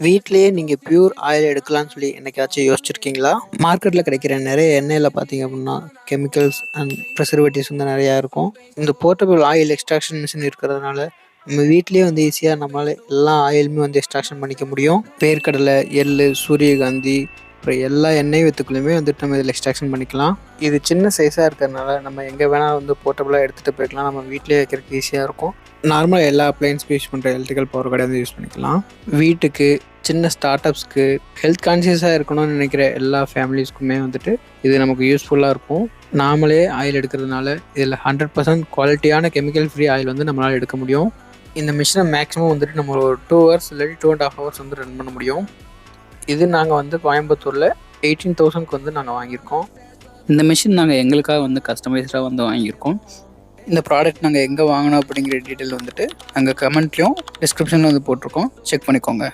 வீட்லயே நீங்க pure oil எடுக்கலாம்னு சொல்லி என்னைக்காச்சும் யோசிச்சிருக்கீங்களா? மார்க்கெட்ல கிடைக்கிற நெறைய எண்ணெயில பார்த்தீங்க அப்படின்னா, கெமிக்கல்ஸ் அண்ட் ப்ரிசர்வேட்டிவ்ஸ் வந்து நெறையா இருக்கும். இந்த போர்ட்டபிள் ஆயில் எக்ஸ்ட்ராக்ஷன் மிஷின் இருக்கிறதுனால, நம்ம வீட்லயே வந்து ஈஸியா நம்மளால எல்லா ஆயிலுமே வந்து எக்ஸ்ட்ராக்ஷன் பண்ணிக்க முடியும். வேர்க்கடலை, எள்ளு, சூரியகாந்தி அப்புறம் எல்லா எண்ணெய் வித்துக்களுமே வந்துட்டு நம்ம இதில எக்ஸ்ட்ராக்ஷன் பண்ணிக்கலாம். இது சின்ன சைஸா இருக்கிறதுனால, நம்ம எங்க வேணா வந்து போர்ட்டபிளா எடுத்துட்டு போய்க்கலாம். நம்ம வீட்லயே வைக்கிறதுக்கு ஈஸியா இருக்கும். நார்மலா எல்லா அப்ளையன்ஸ்க்கும் யூஸ் பண்ற எலக்ட்ரிக்கல் பவர் கடையில யூஸ் பண்ணிக்கலாம். வீட்டுக்கு, சின்ன ஸ்டார்ட் அப்ஸ்க்கு, ஹெல்த் கான்ஷியஸாக இருக்கணும்னு நினைக்கிற எல்லா ஃபேமிலிஸ்க்குமே வந்துட்டு இது நமக்கு யூஸ்ஃபுல்லாக இருக்கும். நாமளே ஆயில் எடுக்கிறதுனால இதில் 100% குவாலிட்டியான கெமிக்கல் ஃப்ரீ ஆயில் வந்து நம்மளால் எடுக்க முடியும். இந்த மிஷினை மேக்ஸிமம் வந்துட்டு நம்ம ஒரு 2 ஹவர்ஸ் இல்லாட்டி 2.5 ஹவர்ஸ் வந்து ரன் பண்ண முடியும். இது நாங்கள் வந்து கோயம்புத்தூரில் 18,000க்கு வந்து நாங்கள் வாங்கியிருக்கோம். இந்த மிஷின் நாங்கள் எங்களுக்காக வந்து கஸ்டமைஸ்டாக வந்து வாங்கியிருக்கோம். இந்த ப்ராடக்ட் நாங்கள் எங்கே வாங்கினோம் அப்படிங்கிற டீட்டெயில் வந்துட்டு நாங்கள் கமெண்ட்லேயும் டிஸ்கிரிப்ஷனில் வந்து போட்டிருக்கோம். செக் பண்ணிக்கோங்க.